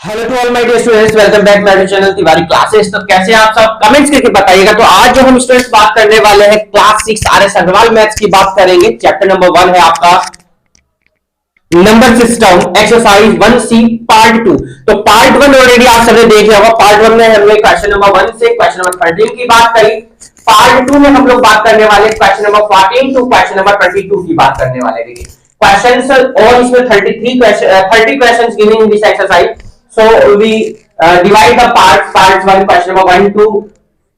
Hello to all my dear students, welcome back to my channel Tiwari classes. तो कैसे हैं आप सब, कमेंट्स करके बताइएगा। तो आज जो हम स्टूडेंट्स बात करने वाले हैं क्लास 6 आरएस अग्रवाल मैथ्स की बात करेंगे। चैप्टर नंबर 1 है आपका number system exercise 1C part 2। तो पार्ट 1 ऑलरेडी आप सबने देख लिया होगा। पार्ट 1 में हमने क्वेश्चन नंबर 1 से क्वेश्चन नंबर 13 की बात करी। पार्ट 2 में हम लोग बात करने वाले question number 14 to question number 22 की बात करने वाले हैं। क्वेश्चंस और इसमें 30 questions given in this exercise. So we divide the parts. Part 1 question number 1 to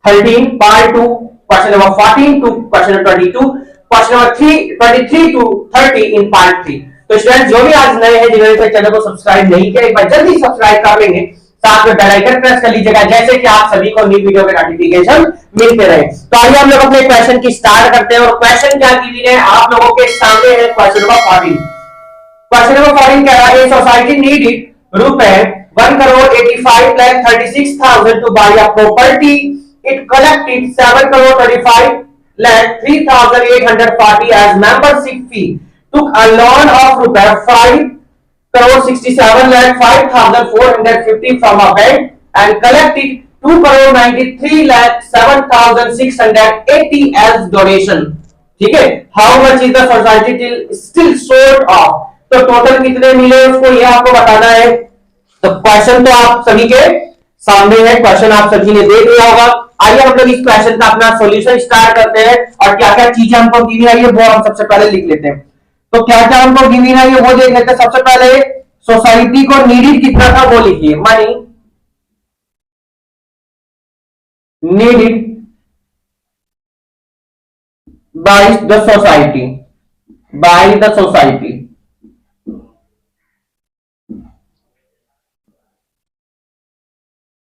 13. Part 2 question number 14 to question number 22. Question number 23 to 30 in part 3. तो student जो भी आज नए हैं जिन्होंने तक चैनल को सब्सक्राइब नहीं किया, एक बार जल्दी सब्सक्राइब कर लेंगे, साथ में बेल आइकन प्रेस कर लीजिएगा, जैसे कि आप सभी को न्यू वीडियो के नोटिफिकेशन मिलते रहे। तो आइए हम लोग अपने क्वेश्चन की स्टार्ट करते हैं। और क्वेश्चन क्या दी है आप लोगों के सामने है क्वेश्चन नंबर 14। क्वेश्चन नंबर 14 कह रहा है सोसाइटी नीडेड रुपए 1,85,36,000 to buy a property. It collected 7,35,03,840 as membership fee. Took a loan of rupees 5,67,05,450 from a bank and collected 2,93,07,680 as donation. ठीक है, How much is the society still short of? तो total कितने मिले उसको ये आपको बताना है। तो क्वेश्चन तो आप सभी के सामने है, क्वेश्चन आप सभी ने देख लिया होगा। आइए हम लोग इस क्वेश्चन का अपना सॉल्यूशन स्टार्ट करते हैं और क्या क्या चीजें हमको गिनी आई है वो हम सबसे पहले लिख लेते हैं। तो क्या क्या हमको गिनी आई है वो देख लेते हैं। सबसे पहले सोसाइटी को नीडेड कितना था वो लिखिए। Money needed by the society, by the society.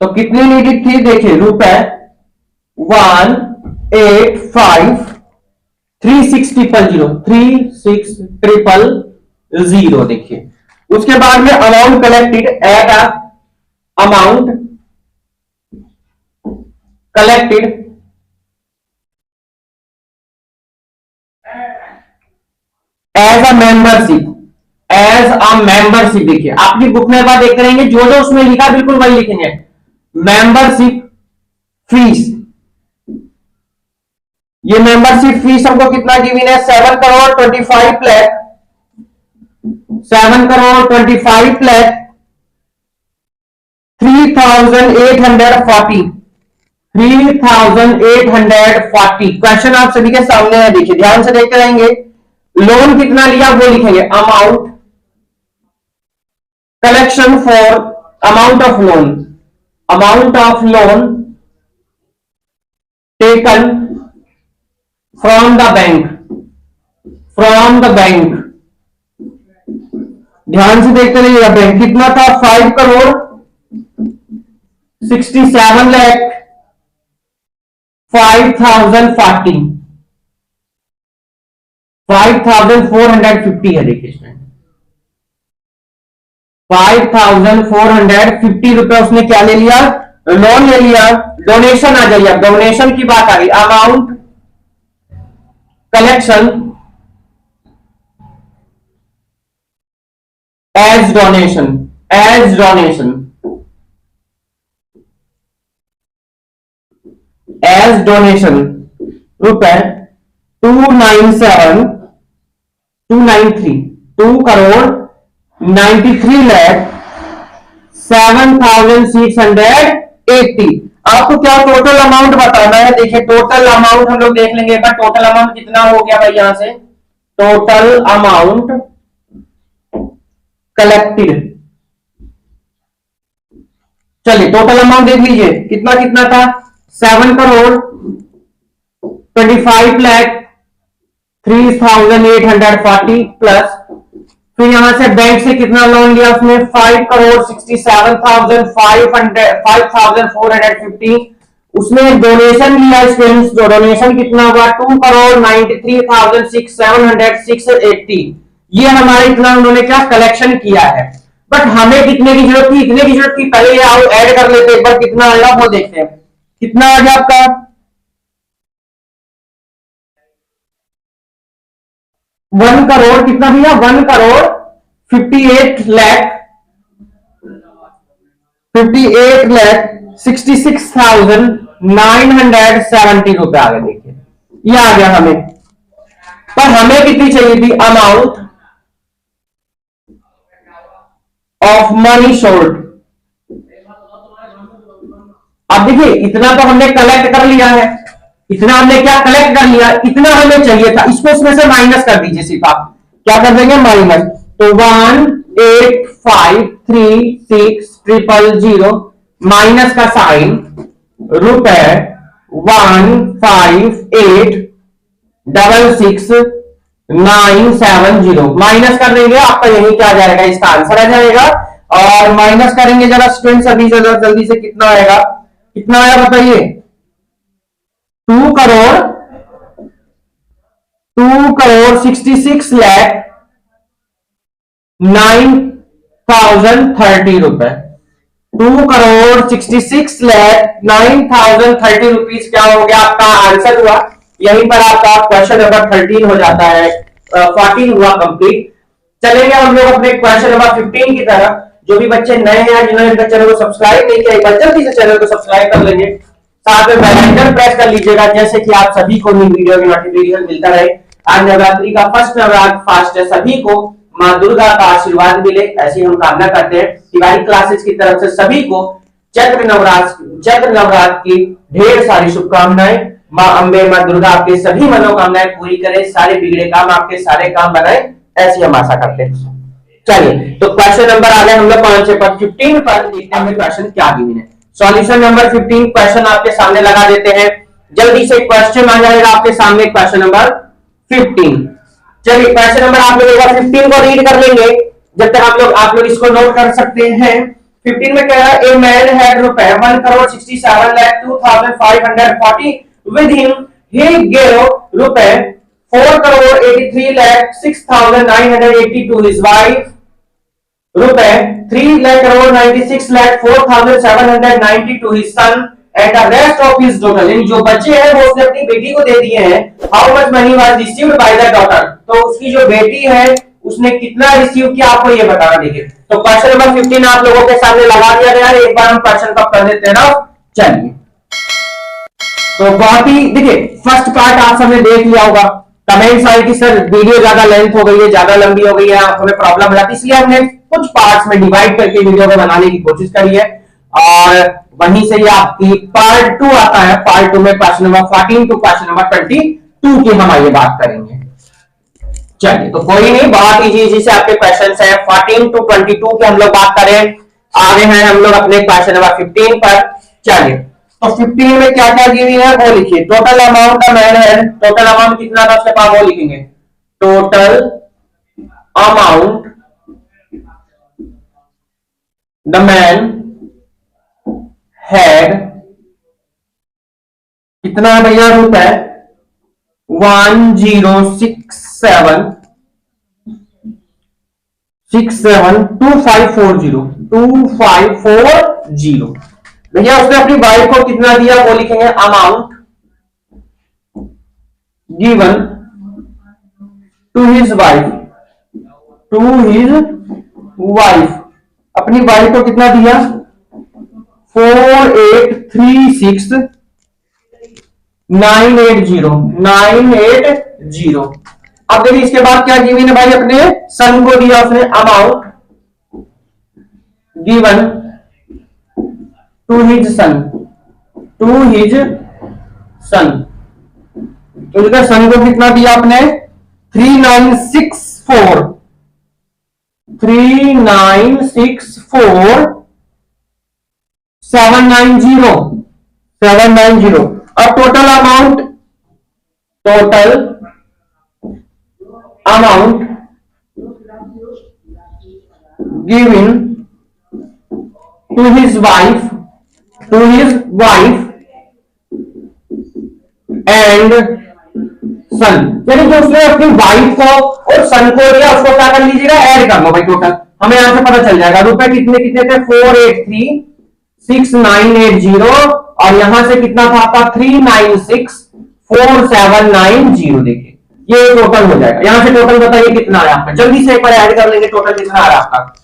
तो कितनी नीडेड थी देखिए, रुपए 1,85,36,000 देखिए। उसके बाद में amount collected at amount collected as a membership, as a membership. देखिए आपकी बुक में बात देख रहेंगे, जो जो उसमें लिखा बिल्कुल वही लिखेंगे। मेंबरशिप फीस, ये मेंबरशिप फीस हमको कितना गिवन है 7,25,00,000, 7,25,00,000 3,840, 3,840। क्वेश्चन आप सभी के सामने है, देखिए ध्यान से देखते रहेंगे। लोन कितना लिया वो लिखेंगे, amount collection for amount of loan, amount of loan taken from the bank, from the bank। ध्यान से देखते रहिएगा, बैंक कितना था 5,67,05,040, 5,450 है। देखिए इसमें 5,450 रुपए उसने क्या ले लिया, लोन ले लिया। डोनेशन आ जाइए, डोनेशन की बात आ गई। Amount collection as donation, as donation, as donation रुपए 2,97,293, 2,93,07,680। आपको क्या टोटल अमाउंट बताना है। देखिए टोटल अमाउंट हम लोग देख लेंगे एक बार, टोटल अमाउंट कितना हो गया भाई यहां से। टोटल अमाउंट कलेक्टेड, चलिए टोटल अमाउंट देख लीजिए कितना कितना था, 7,25,03,840 प्लस फिर यहां से बैंक से कितना लोन लिया उसने 5,67,5,450। उसने डोनेशन लिया स्टूडेंट्स, जो डोनेशन कितना हुआ 2,93,680। ये हमारे इतना उन्होंने क्या कलेक्शन किया है। बट हमें कितने की जरूरत थी, इतने की जरूरत थी। पहले ये आओ ऐड कर लेते, एक बार कितना आएगा वो देखते हैं। कितना आ गया आपका 1 करोड़, कितना भैया 1,58,00,000 58,66,970 रुपए आ गए। देखिए ये आ गया हमें, पर हमें कितनी चाहिए थी? Amount of money sold. अब देखिए इतना तो हमने कलेक्ट कर लिया है, इतना हमने क्या कलेक्ट कर लिया, इतना हमें चाहिए था, इसको इसमें से माइनस कर दीजिए। सिर्फ आप क्या कर देंगे? माइनस। तो 1853600 माइनस का साइन, रुपए 15866,970 माइनस कर देंगे, आपका यही क्या आ जाएगा? इसका आंसर आ जाएगा। और माइनस करेंगे जरा स्टूडेंट सभी जल्दी से, कितना आएगा? कितना आया बताइए? 2,66,09,030 रुपए। 2,66,09,030 रुपीज क्या हो गया? आपका आंसर हुआ। यहीं पर आपका क्वेश्चन नंबर 13 हो जाता है, 14 हुआ कंप्लीट। चलेंगे हम लोग अपने क्वेश्चन नंबर 15 की तरफ। जो भी बच्चे नए हैं, जिन्होंने इनका चैनल को सब्सक्राइब नहीं किया, एक बार जल्दी से चैनल को सब्सक्राइब कर लेंगे, साथ में बेल आइकन प्रेस कर लीजिएगा, जैसे कि आप सभी को वीडियो की नोटिफिकेशन मिलता रहे। आज नवरात्रि का फर्स्ट नवरात्र फास्ट है, सभी को मां दुर्गा का आशीर्वाद मिले, ऐसी हम कामना करते हैं। तिवारी क्लासेस की तरफ से सभी को चैत्र नवरात्र की ढेर सारी शुभकामनाएं। मां अंबे, मां दुर्गा आपके सभी मनोकामनाएं पूरी करे, सारे बिगड़े काम आपके सारे काम बनाए, ऐसी हम आशा करते हैं। चलिए तो क्वेश्चन नंबर आ गए हम लोग कौन से पर? 15 पर। देखते हैं क्वेश्चन क्या गिवन है। सॉल्यूशन नंबर 15 क्वेश्चन आपके सामने लगा देते हैं। जल्दी से क्वेश्चन आ जाएगा आपके सामने, क्वेश्चन नंबर 15। चलिए क्वेश्चन नंबर आप लोग 15 को रीड कर लेंगे, जब तक आप लोग इसको नोट कर सकते हैं। 15 में कह रहा है, ए मैन हैड रुपए 1,67,02,540 विद हिम, ही गेव रुपए 4,83,06,980 टू हिज वाइफ, रुपए 3,96,04,790 to his son and the rest of his daughter. यानी जो बच्चे हैं वो उसने अपनी बेटी को दे दिए हैं। How much money was received by the daughter? तो उसकी जो बेटी है उसने कितना रिसीव किया, आपको ये बताना। देखिए तो क्वेश्चन नंबर 15 आप लोगों के सामने लगा दिया गया है। एक बार हम क्वेश्चन का कर देते हैं ना। चलिए तो बहुत ही देखिए, फर्स्ट पार्ट आप सबने देख लिया होगा। कमेंट्स आए कि सर वीडियो ज्यादा लेंथ हो गई है, ज्यादा लंबी हो गई है, हमें प्रॉब्लम हो जाती है, इसलिए हमने कुछ पार्ट्स में डिवाइड करके वीडियो को बनाने की कोशिश करी है। और वहीं से ये आपकी पार्ट 2 आता है। पार्ट 2 में question number 14 to question number 22 की हम आइए बात करेंगे। चलिए तो कोई नहीं, बहुत इजी से आपके क्वेश्चन है। 14 टू 22 की हम लोग बात करें, आगे हैं हम लोग अपने क्वेश्चन नंबर 15 पर। चलिए तो 15 में क्या क्या दी हुई है वो लिखिए। Total amount the man had, total amount कितना था उसके पास वो लिखेंगे। Total amount the man had कितना है भैया? रुपए 10672540 भैया उसने अपनी वाइफ को कितना दिया वो लिखेंगे। Amount given to his wife, अपनी वाइफ को कितना दिया? 4836980। अब देखिए इसके बाद क्या गिवन है भाई? अपने सन को दिया उसने। Amount given to his son, तो इसका सन को कितना दिया आपने? 3964,790। अब total amount given to his wife and son, यानी कि उसने अपनी वाइफ को और सन को दिया, उसको क्या कर लीजिएगा? ऐड कर लो भाई। टोटल हमें यहां से पता चल जाएगा रुपए कितने कितने थे। 4836980 और यहां से कितना था आपका? 3964790। देखिए ये टोटल हो जाएगा। यहां से टोटल बताइए कितना आया आपका? जल्दी से एक बार ऐड कर लेंगे, टोटल कितना आ रहा है आपका?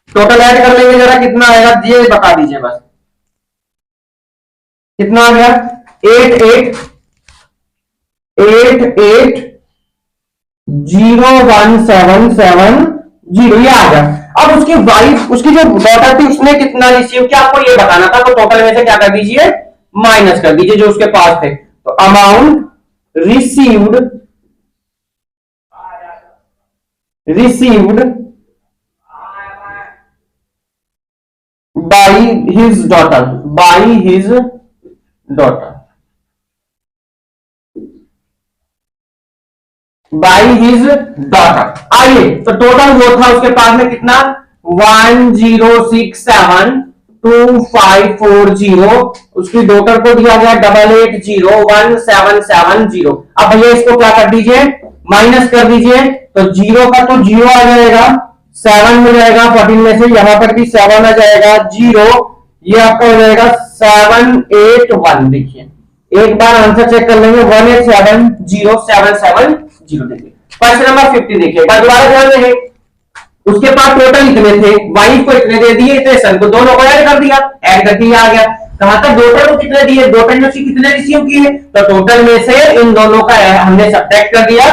टोटल ऐड कर लेंगे जरा, कितना आएगा ये बता दीजिए बस, कितना आ गया? 88,01770 ये आ गया। अब उसकी वाइफ, उसकी जो डॉटर थी, उसने कितना रिसीव किया आपको ये बताना था, तो टोटल में से क्या कर दीजिए, माइनस कर दीजिए जो उसके पास थे। तो amount received by his daughter, daughter by his daughter. आइए, तो टोटल वो था उसके पास में कितना, 10672540, उसकी डॉटर को दिया गया 8801,770। अब भैया इसको क्या कर दीजिए, माइनस कर दीजिए, तो जीरो का तो जीरो आ जाएगा, 7 में जाएगा 14 में से, यहां पर भी 7 आ जाएगा, जीरो, ये आपका हो जाएगा 781। देखिए एक बार आंसर चेक कर लेंगे, 1870,770। देखिए क्वेश्चन नंबर 50 देखिए, दोबारा ध्यान देंगे, उसके पास टोटल इतने थे, वाइफ को इतने दे दिए, इतने सन को, दोनों को ऐड कर दिया, ऐड कर दिया, आ गया। कहां तक डॉटर को कितने दिए, डॉटर ने उसकी कितने रिसीव किए, तो टोटल में से इन दोनों का हमने सब्ट्रैक्ट कर दिया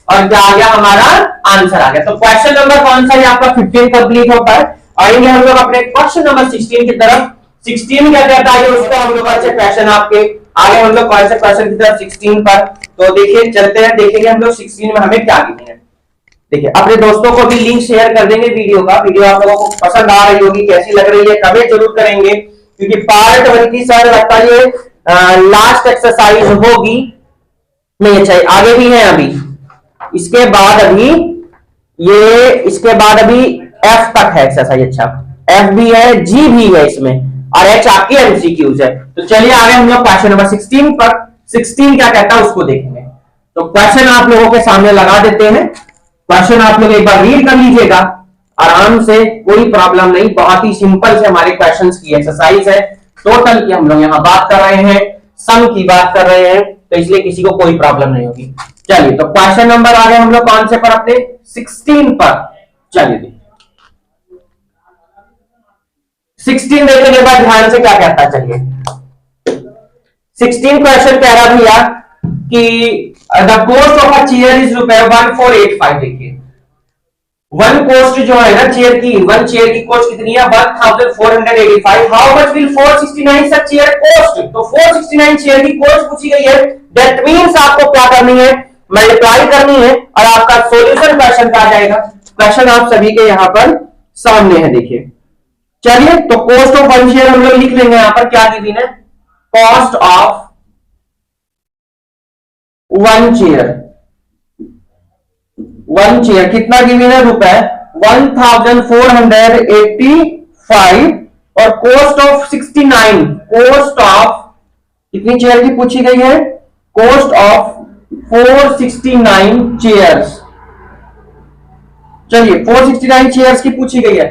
और क्या आ गया, हमारा आंसर आ गया। तो क्वेश्चन नंबर कौन सा है आपका 15 कंप्लीट होता है। आएंगे हम लोग अपने क्वेश्चन नंबर 16 की तरफ। 16 क्या कहता है उसका हम लोग अच्छे क्वेश्चन आपके आगे हम लोग कौन से क्वेश्चन की तरफ 16 पर। तो देखिए चलते हैं, देखेंगे हम लोग 16 में हमें क्या लिखना है। देखिए अपने दोस्तों को भी लिंक शेयर कर देंगे वीडियो का, वीडियो आप लोगों को पसंद आ रही होगी, कैसी लग रही है कमेंट जरूर करेंगे, क्योंकि पार्ट 1 की सर लगता है ये लास्ट एक्सरसाइज होगी। नहीं अच्छा आगे भी है अभी, इसके बाद अभी ये, इसके बाद अभी एफ तक है एक्सरसाइज। अच्छा एफ भी है, जी भी है इसमें, और एच आपकी एमसीक्यूज है। तो चलिए आगे हम लोग क्वेश्चन नंबर 16 पर, 16 क्या कहता है उसको देखेंगे। तो क्वेश्चन आप लोगों के सामने लगा देते हैं, क्वेश्चन आप लोग एक बार रीड कर लीजिएगा आराम से, कोई प्रॉब्लम नहीं, बहुत ही सिंपल से हमारे क्वेश्चंस की एक्सरसाइज है। टोटल की हम लोग यहाँ बात कर रहे हैं, सम की बात कर रहे हैं, तो इसलिए किसी को कोई प्रॉब्लम नहीं होगी। चलिए तो क्वेश्चन नंबर आ गए हम लोग कौन से पर, अपने 16 पर। चलिए 16 देखने के बाद ध्यान से क्या कहता है, चलिए 16 क्वेश्चन कह रहा भैया कि the cost of a chair is ₹1485। देखिए वन कॉस्ट जो है ना चेयर की, वन चेयर की कॉस्ट कितनी है, 1485। How much will 469 such chair cost, तो 469 चेयर की कॉस्ट पूछी गई है। दैट मींस आपको क्या करनी है, मल्टीप्लाई करनी है, और आपका सॉल्यूशन क्वेश्चन का आ जाएगा। क्वेश्चन आप सभी के यहां पर सामने है, देखिए चलिए। तो कॉस्ट ऑफ वन चेयर हम लोग लिख लेंगे यहां पर, क्या गिवन है, cost of one chair, one chair कितना गिवन है, रुपए 1485, और कॉस्ट ऑफ 69, कॉस्ट ऑफ कितनी चेयर की पूछी गई है, कॉस्ट ऑफ 469 चेयर्स। चलिए 469 चेयर्स की पूछी गई है,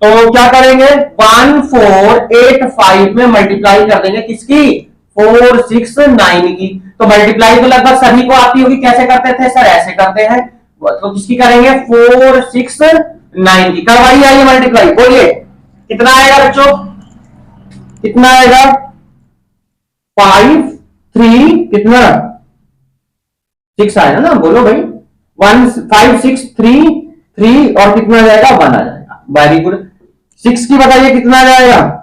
तो क्या करेंगे, 1485 में मल्टीप्लाई कर देंगे, किसकी, 469 की। तो मल्टीप्लाई तो लगभग सभी को आती होगी, कैसे करते थे सर, ऐसे करते हैं, तो किसकी करेंगे, 469 की। करवाइए आइए मल्टीप्लाई, बोलिए कितना आएगा बच्चों, कितना आएगा, 5 3 कितना 6 आएगा ना, बोलो भाई, 1 5 6 3 3 और कितना आ जाएगा, 1 आ जाएगा। Very good. 6 की बताइए कितना आ जाएगा,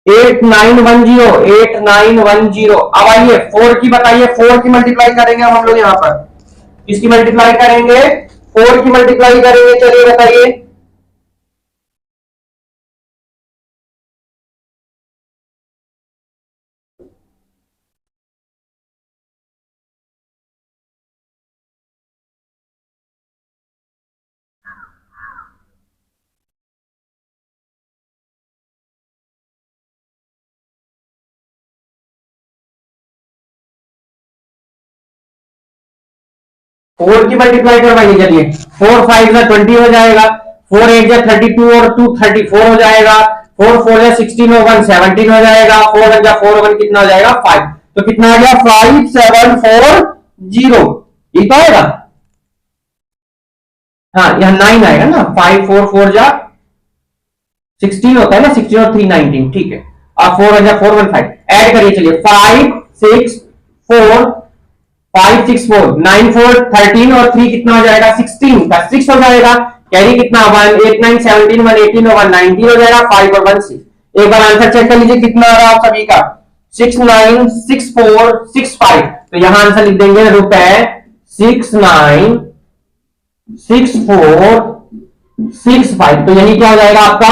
8910, 8910। अब आइए 4 की बताइए, 4 की मल्टीप्लाई करेंगे हम लोग यहां पर, किसकी मल्टीप्लाई करेंगे, 4 की मल्टीप्लाई करेंगे। चलिए बताइए, फोर की मल्टीप्लाई करवाइए। चलिए 4 5 जा 20 हो जाएगा, 4 8 जा 32 और 2 34 हो जाएगा, 4 4 जा 16 और 1 17 हो जाएगा, 4 1 जा 4 1 कितना हो जाएगा, 5। तो कितना आ गया, 5740, ये तो आएगा। हाँ यहाँ 9 आएगा ना, 5 4 4 जा 16 होता है ना, 16 और 3 19, ठीक है। अब 4 जा 4 1 5 ऐड करिए, चलिए 5 6 4 5 6 4 9 4 13 और 3 कितना हो जाएगा 16 का 6 हो जाएगा। कैरी कितना 1 8 9 17 1 18 और 1 19 हो जाएगा, 5 और 1 6। एक बार आंसर चेक कर लीजिए कितना आ रहा है आप सभी का, 6 9 6 4 6 5। तो यहां आंसर लिख देंगे रुपए 6 9 6 4 6 5। तो यही क्या हो जाएगा आपका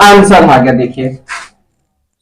आंसर आ गया, देखिए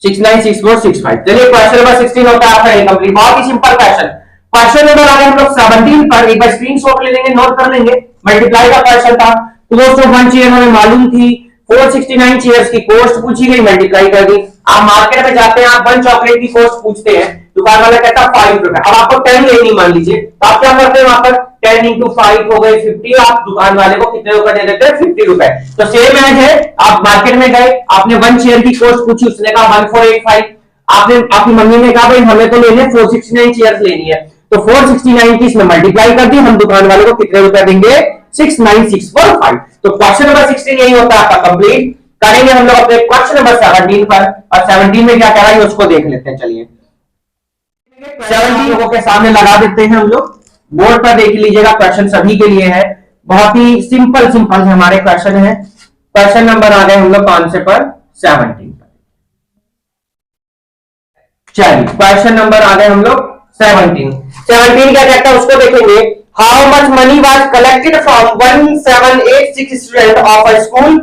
6 9 6 4 6 5। चलिए क्वेश्चन नंबर 16 होता है आपका इनकम्प्लीट। बहुत ही सिंपल क्वेश्चन। क्वेश्चन नंबर आ गया हम लोग 17 पर, एक बार स्क्रीनशॉट ले लेंगे, नोट कर लेंगे। मल्टीप्लाई का क्वेश्चन था, कॉस्ट ऑफ वन चेयर हमें मालूम थी, 469 चेयर्स की कॉस्ट पूछी गई, मल्टीप्लाई कर दी। आप मार्केट में जाते हैं, आप वन चॉकलेट की कॉस्ट पूछते हैं, दुकान वाला कहता है 5 रुपए, अब आपको 10 लेनी मान लीजिए, तो आप क्या करते हैं वहां पर 10 इंटू 5 हो गए 50, आप दुकान वाले को कितने रुपए दे देते हैं 50 रुपए। तो सेम एज है, आप मार्केट में गए, आपने वन चेयर की कॉस्ट पूछी, उसने कहा 1485, आपने आपकी मम्मी ने कहा भाई हमें तो लेने 469 चेयर्स लेनी है, तो 469 की इसमें मल्टीप्लाई कर दी, हम दुकान वाले को कितने रुपए देंगे 69645। तो क्वेश्चन नंबर 16 यही होता है आपका कंप्लीट। करेंगे हम लोग अपने क्वेश्चन नंबर 17 पर, और 17 में क्या करा है उसको देख लेते हैं। चलिए 17 लोगों के सामने लगा देते हैं हम लोग, बोर्ड पर देख लीजिएगा, क्वेश्चन सभी के लिए है, बहुत ही सिंपल सिंपल हमारे क्वेश्चन है। क्वेश्चन नंबर आ गए हम लोग कौन से पर 17 पर। चलिए क्वेश्चन नंबर आ गए हम लोग 17 क्या कहता है उसको देखेंगे। How much money was collected from 1786 student of a school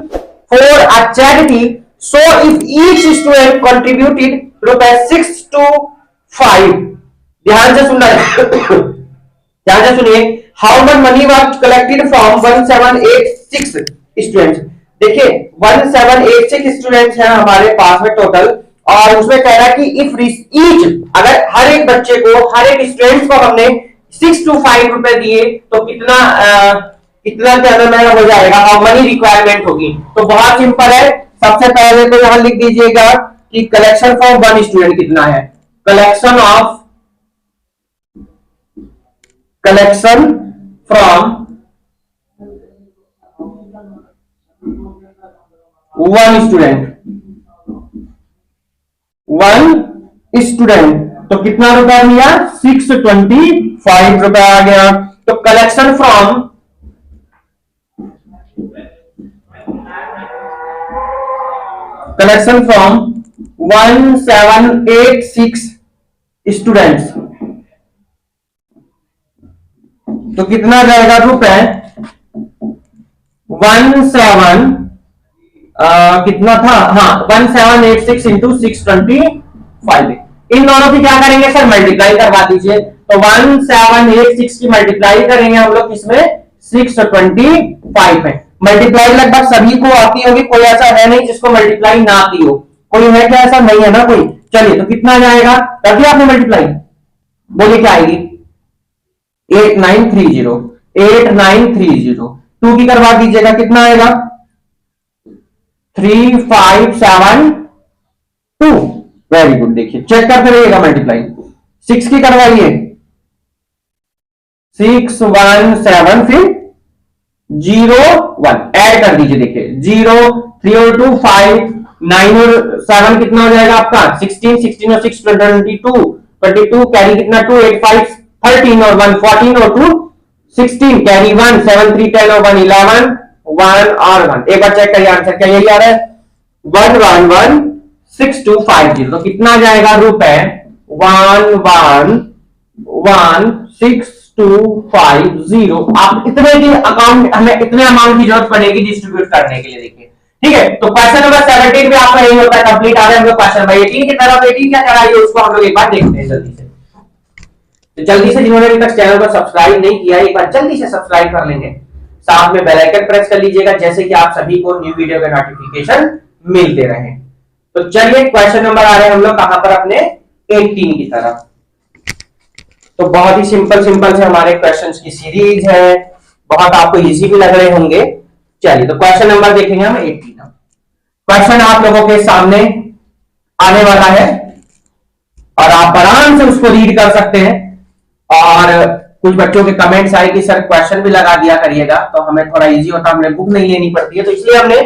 for a charity, so if each student contributed ₹6 to 5। ध्यान से सुनना है, ध्यान से सुनिए। How much money was collected from 1786 students. देखिए 1786 स्टूडेंट्स हैं हमारे पास में टोटल, और उसमें कह रहा है कि इफ ईच, अगर हर एक बच्चे को, हर एक स्टूडेंट को हमने 6 to 5 रुपए दिए तो कितना कितना क्या हो जाएगा, और मनी रिक्वायरमेंट होगी। तो बहुत सिंपल है, सबसे पहले तो यहां लिख दीजिएगा कि कलेक्शन फ्रॉम वन स्टूडेंट कितना है, कलेक्शन फ्रॉम वन स्टूडेंट, तो कितना रुपया लिया 625 रुपया आ गया। तो collection from collection from 1786 students, तो कितना जाएगा रुपए 17 कितना था, हाँ 1786 इंटू 625। इन दोनों की क्या करेंगे सर, मल्टीप्लाई करवा दीजिए। तो 1786 की मल्टीप्लाई करेंगे हम लोग किसमें 625 में। मल्टीप्लाई लगभग सभी को आती होगी, कोई ऐसा है नहीं जिसको मल्टीप्लाई ना आती हो, कोई है क्या, ऐसा नहीं है ना कोई। चलिए तो कितना जाएगा, कर दिया आपने मल्टीप्लाई, बोलिए क्या आएगी 8930 2 की करवा दीजिएगा, कितना आएगा 3572। वेरी गुड, देखिए चेक करते रहिएगा मल्टीप्लाई। 6 की करवाइए 617 फिर 01 ऐड कर दीजिए, देखिए 0 3 और 2 5 9 और 7 कितना हो जाएगा आपका 16 16 और 6 22 कैरी कितना 2 8 5 13 और 1 14 और 2 16 कैरी 1 7 3 10 और 1 11 1 और 1। एक बार चेक करिए आंसर क्या यही आ रहा है 116250। तो कितना जाएगा रुपए 116250। आप इतने की अकाउंट, हमें इतने अमाउंट की जरूरत पड़ेगी डिस्ट्रीब्यूट करने के लिए, देखिए ठीक है। तो क्वेश्चन नंबर 17 भी आपका यही होता है कंप्लीट। आ रहे हम लोग क्वेश्चन नंबर 18 की तरफ। 18 क्या कराइए उसको हम लोग एक बार देखते हैं जल्दी से। तो जल्दी से जिन्होंने अभी तक चैनल को सब्सक्राइब नहीं किया है एक बार जल्दी से सब्सक्राइब कर लेंगे, साथ में बेल आइकन प्रेस कर लीजिएगा जैसे कि आप सभी को न्यू वीडियो के नोटिफिकेशन मिलते रहे। तो चलिए क्वेश्चन नंबर आ रहे हैं हम लोग कहां पर अपने 18 की तरफ। तो बहुत ही सिंपल सिंपल से हमारे क्वेश्चंस की सीरीज है, बहुत आपको इजी भी लग रहे होंगे। चलिए तो क्वेश्चन नंबर देखेंगे हम 18। क्वेश्चन आप लोगों के सामने आने वाला है और आप आराम से उसको रीड कर सकते हैं। और कुछ बच्चों के कमेंट्स आए कि सर क्वेश्चन भी लगा दिया करिएगा, तो हमें थोड़ा इजी होता, हमें बुक नहीं लेनी पड़ती है, तो इसलिए हमने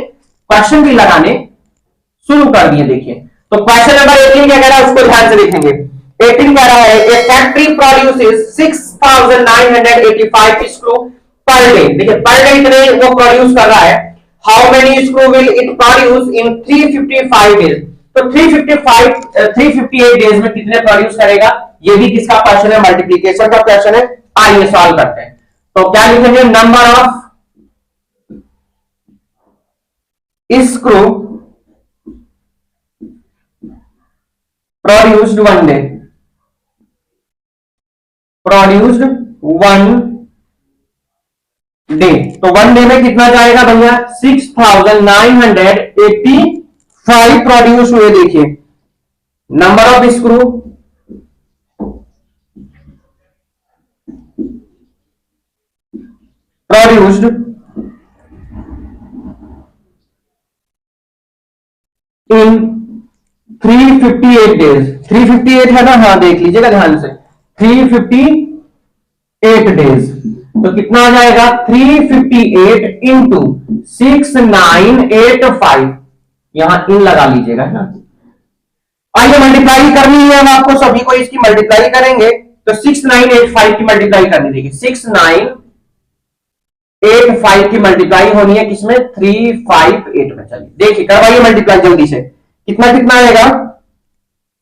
क्वेश्चन भी लगाने शुरू कर दिए। देखिए तो क्वेश्चन नंबर 18 क्या कह रहा है उसको ध्यान से देखेंगे। 18 कह रहा है a factory produces 6985 screw per day. देखिए पर डे इतने वो प्रोड्यूस कर रहा है। How many screw will it produce in 355 days. तो 358 डेज में कितने प्रोड्यूस करेगा, ये भी किसका क्वेश्चन है, मल्टीप्लीकेशन का क्वेश्चन है। आइए सॉल्व करते हैं। तो क्या लिखेंगे, number of screw produced one day, produced one day. तो वन डे में कितना जाएगा भैया, 6985 प्रोड्यूस हुए। देखिए number of screw produced in 358 days. 358 है ना, हाँ देख लीजिएगा ध्यान से, 358 डेज। तो कितना आ जाएगा, 358 इंटू 6985, यहां इन लगा लीजिएगा ना। आइए मल्टीप्लाई करनी है अब आपको सभी को, इसकी मल्टीप्लाई करेंगे तो 6985 की मल्टीप्लाई करनी। देखिए 6985 की मल्टीप्लाई होनी है किसमें, 358 में। चलिए देखिए करवाइए मल्टीप्लाई जल्दी से, कितना कितना आएगा,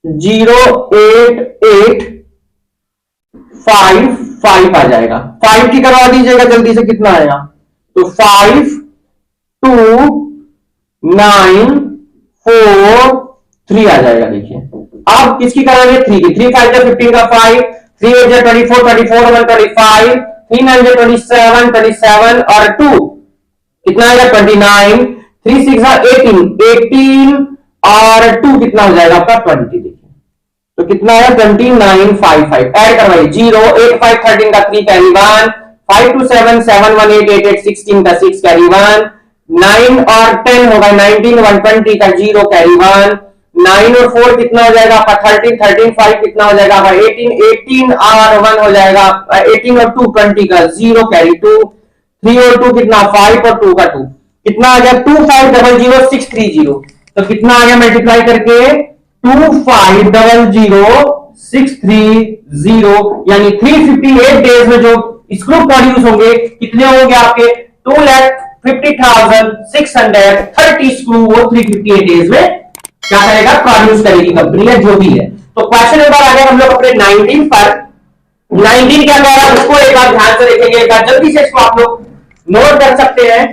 08855 आ जाएगा। 5 की करवा दीजिएगा जल्दी से, कितना आएगा, तो 52943 आ जाएगा। देखिए अब किसकी कराएंगे, 3 की। 3 5 15 का 5, 3 8 24, 24 1 25, 3 9 27, 27 और 2 कितना आएगा, 29, 3 6 18, 18 और 2 कितना हो जाएगा आपका 20। देखिए तो कितना है 2955। ऐड करवाइए, 0 8 5 13 का 3 कैरी 1, 5 2 7 7 1 8 8 8 16 का 6 कैरी 1, 9 और 10 होगा 19 120 का 0 कैरी 1, 9 और 4 कितना हो जाएगा आपका 13 13 5 कितना हो जाएगा आपका 18 18 और 1 हो जाएगा 18 और 2 20 का 0 कैरी 2, 3 और 2 कितना 5 और 2 का 2 कितना आ गया 2500630। तो कितना आ गया मल्टीप्लाई करके 2500630, यानी 358 डेज में जो स्क्रू प्रोड्यूस होंगे कितने होंगे आपके 2,50,630 स्क्रू वो 358 डेज में क्या करेगा, प्रोड्यूस करेगी कंपनी या जो भी है। तो क्वेश्चन नंबर आ गया हम लोग अपने 19 पर। 19 क्या कह रहा है उसको एक बार ध्यान से देखेंगे, एक बार जल्दी से इसको आप लोग नोट कर सकते हैं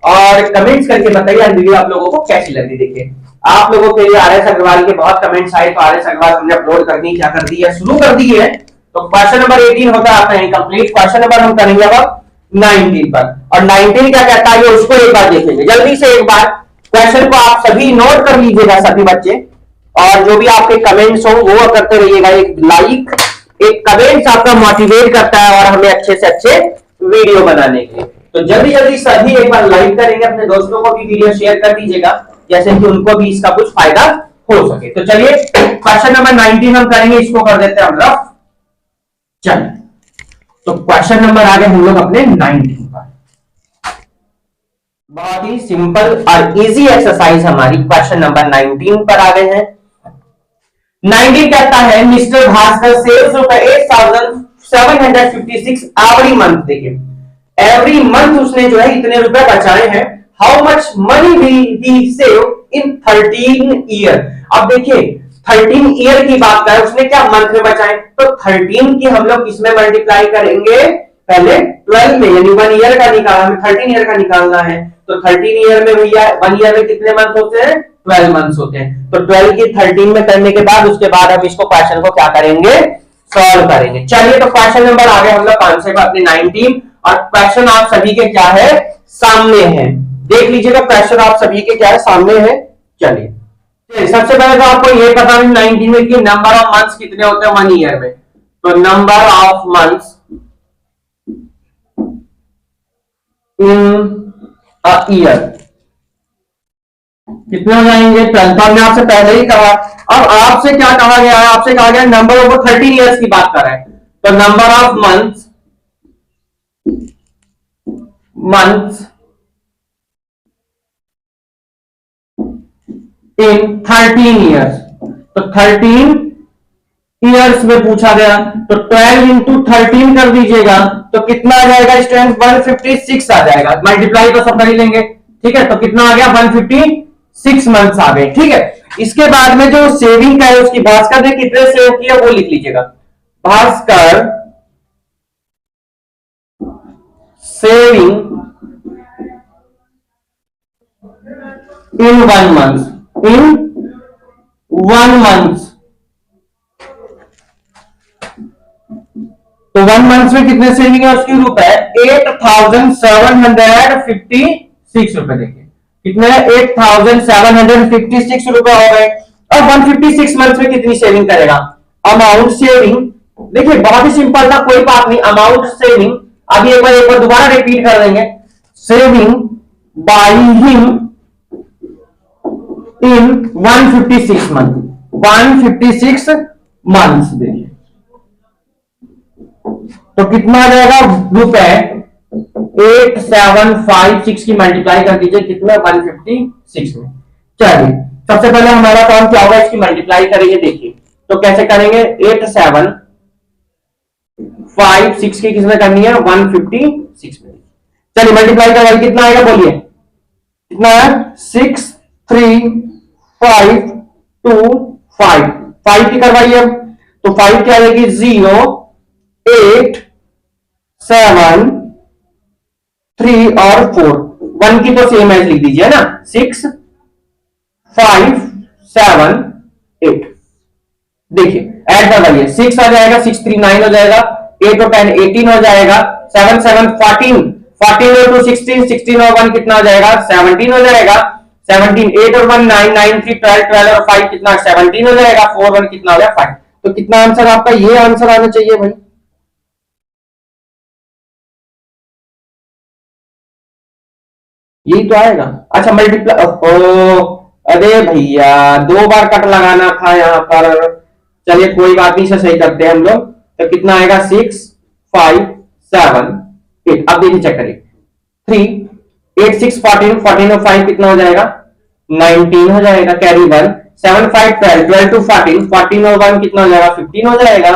और कमेंट्स करके बताइए वीडियो आप लोगों को कैसी लगी। देखिए आप लोगों के लिए आरएस अग्रवाल के बहुत कमेंट्स आए, तो आरएस अग्रवाल हमने अपलोड करनी क्या कर दी है, शुरू कर दी है। तो क्वेश्चन नंबर 18 होता है आपका इनकम्प्लीट। क्वेश्चन नंबर हम करेंगे अब 19 पर, और 19 क्या कहता है उसको एक बार देखेंगे जल्दी से। एक बार क्वेश्चन को आप सभी नोट कर लीजिएगा सभी बच्चे, और जो भी आपके कमेंट्स हो वो करते रहिएगा। एक लाइक एक कमेंट्स आपका मोटिवेट करता है और हमें अच्छे से अच्छे वीडियो बनाने के लिए। तो जल्दी जल्दी सभी एक बार लाइक करेंगे, अपने दोस्तों को भी वीडियो शेयर कर दीजिएगा जैसे कि उनको भी इसका कुछ फायदा हो सके। तो चलिए क्वेश्चन नंबर 19 हम करेंगे, इसको कर देते हैं हम रफ। चलिए तो क्वेश्चन नंबर आ गए हम लोग अपने 19 पर। बहुत ही सिंपल और इजी एक्सरसाइज हमारी क्वेश्चन नंबर 19 पर आ गए हैं। 19 कहता है mister Bhaskar sales ₹8756 every month. देखिए एवरी मंथ उसने जो है इतने रुपए बचाए हैं। How much money will he save in 13 year. अब देखिए 13 ईयर की बात करें, उसने क्या मंथ में बचाए, तो 13 की हम लोग किसमें मल्टीप्लाई करेंगे, पहले 12 में, यानी 1 ईयर का निकाला, हमें 13 ईयर का निकालना है। तो 13 ईयर में भैया 1 ईयर में कितने मंथ होते हैं, 12 मंथ्स होते हैं। तो 12 की 13 में करने के बाद उसके बाद हम इसको क्वेश्चन को क्या करेंगे, सॉल्व करेंगे। चलिए तो क्वेश्चन नंबर आ गया हम लोग आंसर पर अपने 19, और क्वेश्चन आप सभी के क्या है, सामने है। देख लीजिएगा क्वेश्चन आप सभी के क्या है, सामने है। चलिए सबसे पहले तो आपको ये पता है 19 में कि नंबर ऑफ मंथ्स कितने होते हैं 1 ईयर में। तो number of months in a year कितने हो जाएंगे, 12। तो हमने आपसे पहले ही कहा। अब आपसे क्या कहा गया है, आपसे कहा गया नंबर ऑफ 13 ईयर्स की बात कर रहे हैं। तो number of months months in 13 years। तो 13 ईयर्स में पूछा गया, तो 12 इंटू 13 कर दीजिएगा तो कितना आ जाएगा स्टूडेंट, 156 आ जाएगा। मल्टीप्लाई तो सब कर ही लेंगे, ठीक है। तो कितना आ गया, 156 मंथ्स आ गए, ठीक है। इसके बाद में जो सेविंग का है उसकी भास्कर ने कितने सेव किया वो लिख लीजिएगा। Bhaskar saving in 1 month, in 1 month. तो 1 मंथ में कितने सेविंग है उसकी रुपए 8756 रुपए। देखिए कितने 8756 रुपए हो गए। अब 156 मंथ में कितनी सेविंग करेगा, अमाउंट सेविंग। देखिए बहुत ही सिंपल था, कोई बात नहीं। अमाउंट सेविंग अभी एक बार दोबारा रिपीट कर देंगे। Saving by him in 156 month, 156 months. देखिए तो कितना आ जाएगा रुपए 8756 की मल्टीप्लाई कर दीजिए कितना 156 में। चलिए सबसे पहले हमारा काम क्या होगा, इसकी मल्टीप्लाई करेंगे। देखिए तो कैसे करेंगे, 8756 की किसमें करनी है, 156 में। चलिए मल्टीप्लाई करेंगे, कितना आएगा बोलिए, कितना है 63525 5 की करवाइए। तो 5 क्या आएगी 0 8 7 3 और 4, 1 की तो सेम एज लिख दीजिए ना, 6 5 7 8। देखिए ऐड करवाइए, 6 आ जाएगा 6 3 9 हो जाएगा, 8 और 10 18 हो जाएगा, 7 7 14 14 और 2 16 16 और 1 कितना हो जाएगा 17 हो जाएगा, 17 8 और 1 9 9 3 12 12 और 5 कितना 17 हो जाएगा, 4 1 कितना हो गया 5। तो कितना आंसर आपका, ये आंसर आना चाहिए भाई। यही तो आएगा। अच्छा मल्टीप्लाई, अरे भैया 2 बार कट लगाना था यहां पर। चलिए कोई बात नहीं, से सही करते हैं हम लोग। तो कितना आएगा 6 5 7 8। अब देखिए चेक करिए, 3 8 6 14 14 और 5 कितना हो जाएगा 19 हो जाएगा, कैरी 1 7 5 12 12 टू 14 14 और 1 कितना हो जाएगा 15 हो जाएगा,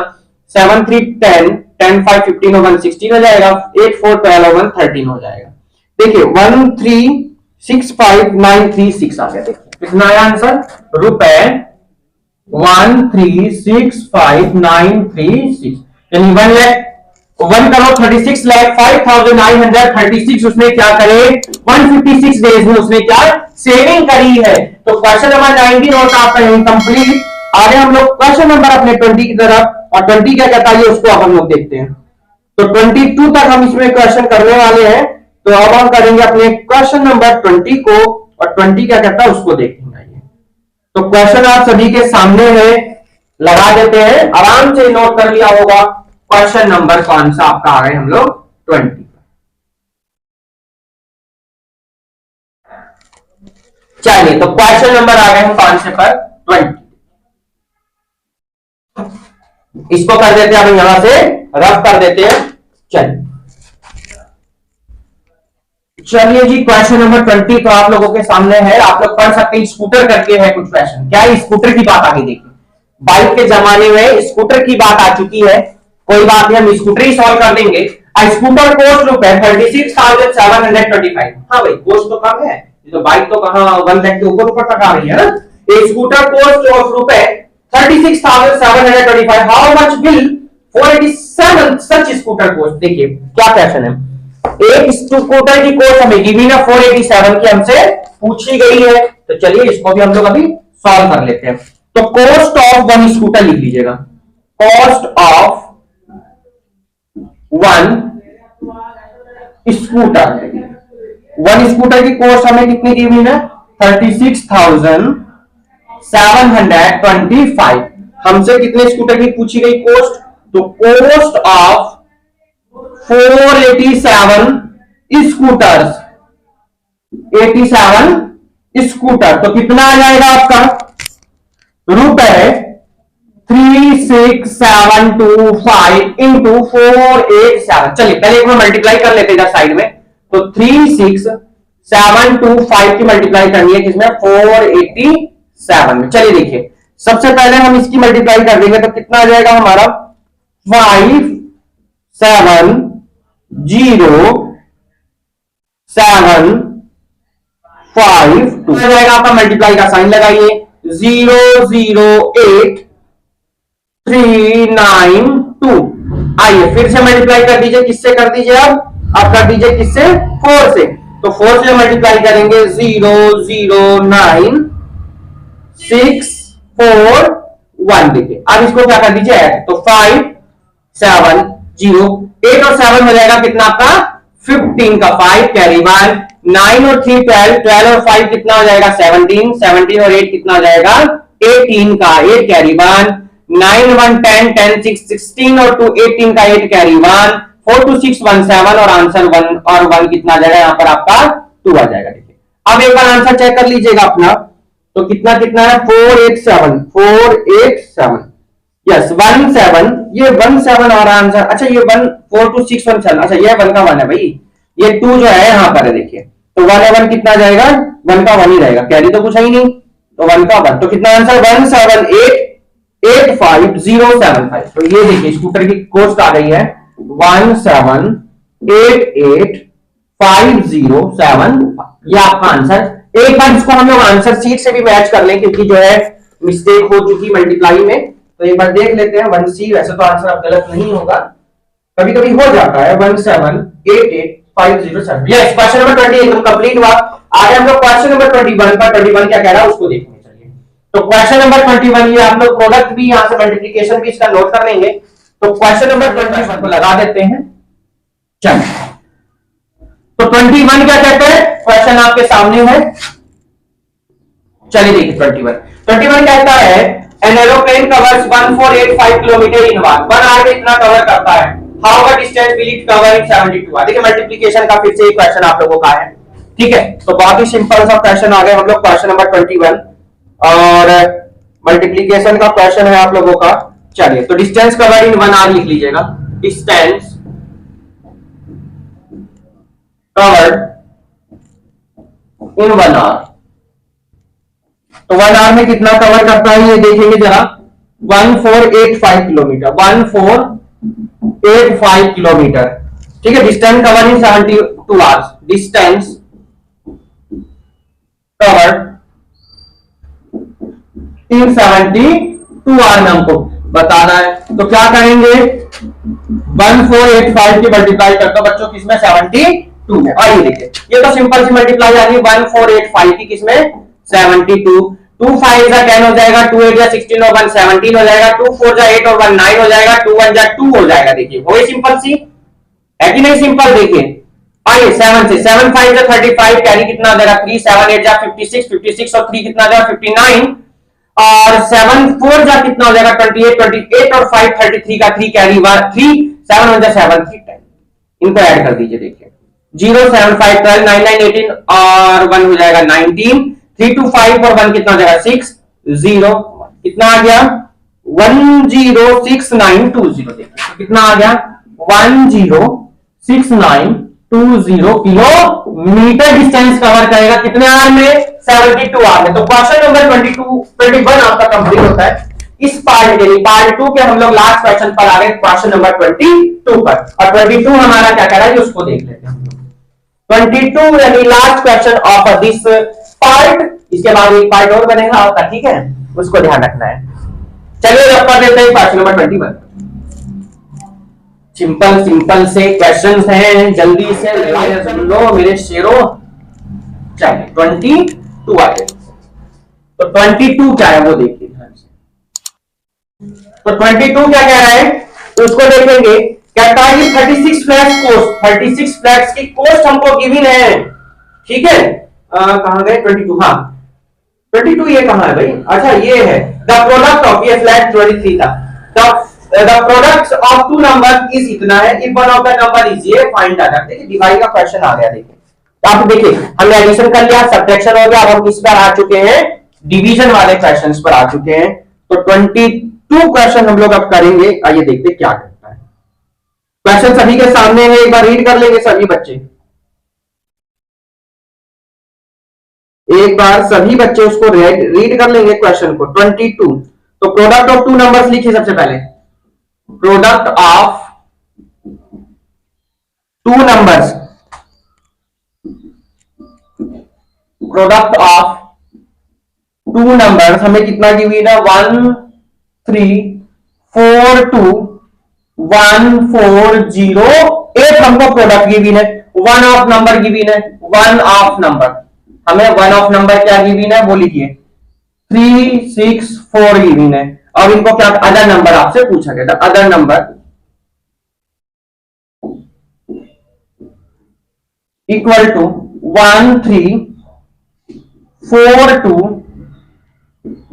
7 3 10 10 5 15 और 1 16 हो जाएगा, 8 4 12 और 1 13 हो जाएगा। देखिए 1365936 आ गया। देखिए कितना आया आंसर, रुपए 1365936, यानी 1,36,05,936 उसने क्या करे 156 डेज में उसने क्या सेविंग करी है। तो क्वेश्चन नंबर 19 होता आपका इनकम्प्लीट। आगे हम लोग क्वेश्चन नंबर अपने 20 की तरफ, और 20 क्या कहता है उसको अब हम लोग देखते हैं। तो 22 तक हम इसमें क्वेश्चन करने वाले हैं। तो अब हम करेंगे अपने क्वेश्चन नंबर 20 को, और 20 क्या कहता है उसको देखेंगे। तो क्वेश्चन आप सभी के सामने है, लगा देते हैं, आराम से नोट कर लिया होगा। क्वेश्चन नंबर कौन सा आपका आ गए हम लोग 20। चलिए तो क्वेश्चन नंबर आ गए हम कौन से पर 20। इसको कर देते हैं, अब यहां से रफ कर देते हैं। चलिए जी क्वेश्चन नंबर 20 तो आप लोगों के सामने है, आप लोग पढ़ सकते हैं। स्कूटर करके है कुछ क्वेश्चन, क्या है स्कूटर की बात आगे देखिए। बाइक के जमाने में स्कूटर की बात आ चुकी है, कोई बात नहीं हम स्कूटर ही सॉल्व कर देंगे। स्कूटर कोस्ट रुपए 36,725। हाँ भाई कोस्ट तो कम है, तो बाइक तो कहां 1 लाख के ऊपर तक आ रही है ना। स्कूटर कोस्ट ऑफ रुपए 36,725। How much will 487 such scooter cost. देखिए क्या क्वेश्चन है, एक स्कूटर की कॉस्ट हमें गिवन है 487 की हमसे पूछी गई है। तो चलिए इसको भी हम लोग अभी सॉल्व कर लेते हैं। तो कॉस्ट ऑफ वन स्कूटर लिख लीजिएगा, cost of one scooter. One scooter की कॉस्ट हमें कितनी गिवन है 36,725। हमसे कितने स्कूटर की पूछी गई कॉस्ट, तो कॉस्ट ऑफ 487 स्कूटर्स, 87 स्कूटर। तो कितना आ जाएगा आपका रुपए 36,725 इंटू 487। चलिए पहले एक बार मल्टीप्लाई कर लेते हैं साइड में। तो तो 3 6 7 2 5 की मल्टीप्लाई करनी है किसमें 487 में। चलिए देखिए, सबसे पहले हम इसकी मल्टीप्लाई कर देंगे तो कितना आ जाएगा हमारा 5 7 0 7 5 2 आ जाएगा आपका। मल्टीप्लाई का साइन लगाइए 0 0 8 3 9 2। आइए फिर से मल्टीप्लाई कर दीजिए, किससे कर दीजिए अब कर दीजिए किससे 4 से। तो 4 से मल्टीप्लाई करेंगे 0 0 9 6 4 1। देखिए अब इसको क्या कर दीजिए ऐड, तो 5 7 0 8 और 7 हो जाएगा कितना आपका 15 का 5 कैरी 1 9 और 3 12 12 और 5 कितना हो जाएगा 17 17 और 8 कितना हो जाएगा 18 का 8 कैरी 1 9 1 10 10 6 16 और 2 18 का 8 कैरी 1 4 2 6 1 7 और आंसर 1 और 1 कितना आ जाएगा यहाँ पर आपका 2 आ जाएगा। देखिए अब एक बार आंसर चेक कर लीजिएगा अपना, तो कितना कितना है 487 यस 17 ये 17 और आंसर। अच्छा ये 1 4 2 6 1 7 अच्छा ये 1 का 1 है भाई, ये 2 जो है यहाँ पर है। देखिए तो 1 1 कितना जाएगा 1 का 1 ही रहेगा, कैरी तो कुछ है ही नहीं, तो 1 का 1 तो कितना आंसर 1788075। तो ये देखिए स्कूटर की कॉस्ट आ गई है 1788075 ये आपका आंसर। एक बार इसको हम लोग आंसर शीट से भी मैच कर लें क्योंकि जो है मिस्टेक हो चुकी मल्टीप्लाई में, तो एक बार देख लेते हैं 1C। वैसे तो आंसर अब गलत नहीं होगा, कभी कभी हो जाता है 1788507। यस क्वेश्चन नंबर 20 एकदम कंप्लीट हुआ। आज हम लोग क्वेश्चन नंबर 21 पर 21 क्या कह रहा है उसको देखेंगे। चलिए तो क्वेश्चन नंबर 21 ये आप लोग प्रोडक्ट भी यहां से मल्टीप्लिकेशन भी इसका नोट कर लेंगे। तो क्वेश्चन नंबर 21 को लगा देते हैं। चलिए तो 21 क्या कहते हैं, क्वेश्चन आपके सामने है। चलिए देखिए 21 कहता है an aeroplane covers 1485 kilometre in 1 hour में इतना कवर करता है, how much distance will it cover in 72 hour. देखिए मल्टीप्लिकेशन का फिर से एक क्वेश्चन आप लोगों का है, ठीक है। तो बहुत ही सिंपल सा क्वेश्चन आ गया हम लोग क्वेश्चन नंबर 21 और मल्टीप्लिकेशन का क्वेश्चन है आप लोगों का। चलिए तो डिस्टेंस कवर इन 1 आवर लिख लीजिएगा, डिस्टेंस कवर्ड इन 1 आवर। तो 1 आवर में कितना कवर करता है ये देखेंगे जरा 1485 किलोमीटर 1485 किलोमीटर, ठीक है। Distance cover in 72 hours, distance cover in 72 hour में हमको बताना है। तो क्या करेंगे 1485 की मल्टीप्लाई करते बच्चों किसमें 72 में। आइए देखिए ये तो सिंपल सी मल्टीप्लाई आ रही है 1485 की किसमें 72 2 5 जा 10 हो जाएगा 2 8 जा 16 और 1 17 हो जाएगा 2 4 जा 8 और 1 9 हो जाएगा 2 1 जा 2 हो जाएगा। देखिए वो सिंपल सी है कि नहीं, सिंपल। देखिए आइए 7 से 7 5 जा 35 कैरी कितना हो जाएगा 3 7 8 जा 56 56 और 3 कितना हो जाएगा 59 और 7 4 जा कितना हो जाएगा 28 28 और 5 33 का 3 कैरी 1 3 7 1 जा 7 3 10 इनको ऐड कर दीजिए। देखिए 0 7 5 12 9 9 18 और 1 हो जाएगा 19 3 2 5 और 1 कितना हो जाएगा 6 0 कितना आ गया 106920। देखिए कितना आ गया 106920 किलोमीटर डिस्टेंस कवर करेगा कितने आवर में 72 आवर में। तो क्वेश्चन नंबर 21 आपका कंप्लीट होता है इस पार्ट के लिए। पार्ट 2 के हम लोग लास्ट क्वेश्चन पर आ गए क्वेश्चन नंबर 22 पर, और 22 हमारा क्या कह रहा है उसको देख लेते हैं हम लोग। 22 यानी last question of this part, इसके बाद एक पार्ट और बनेगा आपका, ठीक है, उसको ध्यान रखना है। चलिए अब कर देते हैं क्वेश्चन नंबर 21। सिंपल से क्वेश्चंस हैं, जल्दी से सुन लो मेरे शेरों। चलिए 22 आ गए, तो 22 क्या है वो देखिए ध्यान से। तो 22 क्या कह रहा है तो उसको देखेंगे। कहता है कि 36 फ्लैट्स कोस्ट 36 फ्लैट्स की कोस्ट हमको गिवन है, ठीक है। कहां गए 22, हाँ 22 ये कहां है भाई, अच्छा ये है द प्रोडक्ट ऑफ ये फ्लैट 23 था। The product of two number is इतना है if one of the number is ये फाइंड आउट। देखिए डिवाइड का क्वेश्चन आ गया। देखिए तो आप देखिए हमने एडिशन कर लिया, सब्ट्रैक्शन हो गया, अब हम किस पर आ चुके हैं डिवीजन वाले क्वेश्चंस पर आ चुके हैं। तो 22 क्वेश्चन हम लोग अब करेंगे। आइए देखते क्या करता है। क्वेश्चन सभी के सामने है, एक बार रीड कर लेंगे सभी बच्चे। एक बार सभी बच्चे उसको रीड कर लेंगे क्वेश्चन को। 22, तो प्रोडक्ट ऑफ टू नंबर्स लिखिए सबसे पहले। Product of two numbers, product of two numbers हमें कितना गिवन है? 1 3 4 2 1 4 0 8 हमको प्रोडक्ट गिवन है। वन ऑफ नंबर गिवन है, वन ऑफ नंबर, हमें वन ऑफ नंबर क्या गिवन है वो लिखिए। 3 6 4 गिवन है। अब इनको क्या अदर नंबर आपसे पूछा गया था, अदर नंबर इक्वल टू 1 3 4 2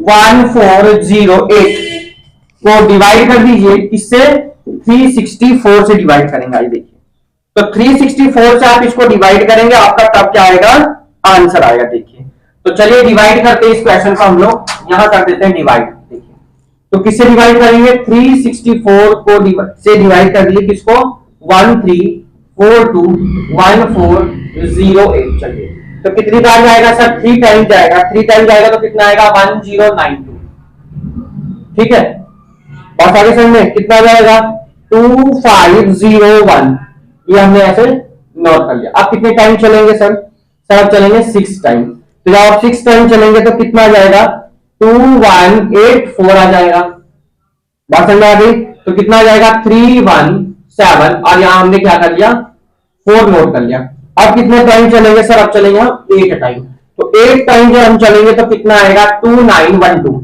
1 4 0 8 को डिवाइड कर दीजिए। किससे? 364 से डिवाइड करेंगे। आइए देखिए, तो 364 से आप इसको डिवाइड करेंगे, आपका तब क्या आएगा? आंसर आएगा। देखिए, तो चलिए डिवाइड करते हैं इस क्वेश्चन को, हम लोग यहां कर देते हैं डिवाइड। देखिए, तो किससे डिवाइड करेंगे? 364 को से डिवाइड कर दिए, किसको? 1 3 4 2 1 4 0 8। चलिए, तो कितनी बार जाएगा सर? 3 टाइम जाएगा। 3 टाइम जाएगा तो कितना आएगा? 1092। ठीक है, और आगे समझ में कितना जाएगा? 2501। ये हमने ऐसे नोट कर लिया। अब कितने टाइम चलेंगे सर? सर अब चलेंगे 6 टाइम। तो जब आप 6 टाइम चलेंगे तो कितना जाएगा? 2184 आ जाएगा। बात समझ आ गई? तो कितना जाएगा? 317, और यहां हमने क्या कर लिया? 4 नोट कर लिया। अब कितने टाइम चलेंगे सर? अब चलेंगे हम 8 टाइम। तो 8 टाइम जब हम चलेंगे तो कितना आएगा? 2912,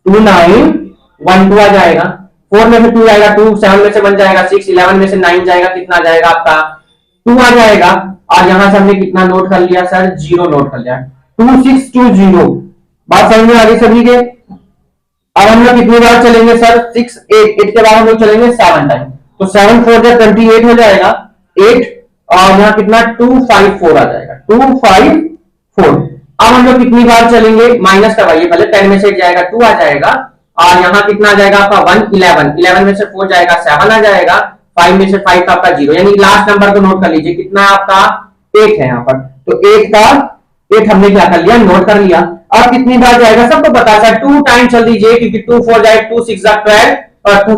2912 आ जाएगा। 4 में से 2 जाएगा 2, 7 में से 1 जाएगा 6, 11 में से 9 जाएगा, कितना जाएगा आपका? 2 आ जाएगा। और यहां से हमने कितना नोट कर लिया सर? 0 नोट कर लिया। 2620। बात समझ में आ गई सभी के? अब हम लोग कितनी बार चलेंगे सर? 6 8 के बाद हम लोग चलेंगे 7 टाइम। तो 7 4 28 हो जाएगा 8, और यहाँ कितना? 254 आ जाएगा, 254। अब हम लोग कितनी बार चलेंगे? माइनस करवाइए पहले। 10 में से जाएगा 2 आ जाएगा, और यहां कितना आ जाएगा आपका? 1 11, 11 में से 4 जाएगा 7 आ जाएगा, 5 में से 5 का आपका 0, यानी लास्ट नंबर को नोट कर लीजिए। कितना आपका? 8 है यहाँ पर। तो 8 का 8 हमने क्या कर लिया? नोट कर लिया। अब कितनी बार जाएगा सबको पता है, 2 टाइम चल दीजिए, क्योंकि 2 4 जाए, 2 6 12, और 2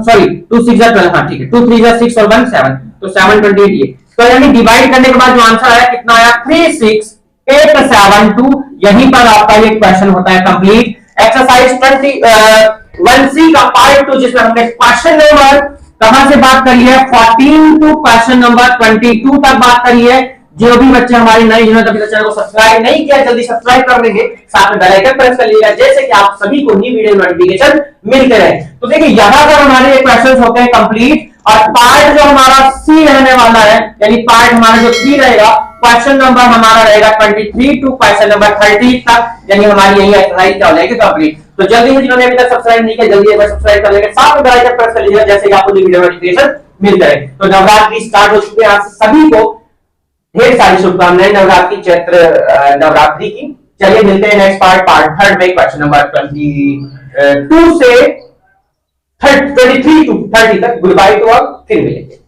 6 12, हाँ ठीक है, 2 3 6 और 1 7, तो 728 ये। तो यानी डिवाइड करने के बाद जो आंसर आया कितना आया? 36872। यहीं पर आपका ये क्वेश्चन होता है कंप्लीट। एक्सरसाइज 21C का पार्ट 2, जिसमें हमने क्वेश्चन नंबर कहां से बात करी है? 14 टू क्वेश्चन नंबर 22 तक बात करी है। जो भी बच्चे हमारे नए जिन्होंने अभी तक चैनल को सब्सक्राइब नहीं किया, जल्दी सब्सक्राइब कर लेंगे, साथ में बेल आइकन प्रेस कर लीजिएगा, जैसे कि आप सभी को न्यू वीडियो नोटिफिकेशन मिलते रहे। तो देखिए, यहां पर हमारे ये क्वेश्चंस होते हैं कंप्लीट, और पार्ट जो हमारा सी रहने वाला है, यानी पार्ट हमारा जो 3 रहेगा, क्वेश्चन नंबर हमारा रहेगा 23 टू क्वेश्चन नंबर 30 तक, यानी हमारी यही एक्सरसाइज क्या हो जाएगी कंप्लीट। तो जल्दी से जिन्होंने अभी तक सब्सक्राइब नहीं किया, जल्दी एक बार सब्सक्राइब कर लेंगे, साथ में बेल आइकन प्रेस कर लीजिएगा, जैसे कि आपको वीडियो नोटिफिकेशन मिल जाए। तो नवरात्रि स्टार्ट हो चुके हैं, आप सभी को ढेर सारी शुभकामनाएं नवरात्रि चैत्र नवरात्रि की। चलिए मिलते हैं नेक्स्ट पार्ट 3 में, क्वेश्चन नंबर 22 से 23 टू 30 तक। गुड बाय टू ऑल, फिर मिलेंगे।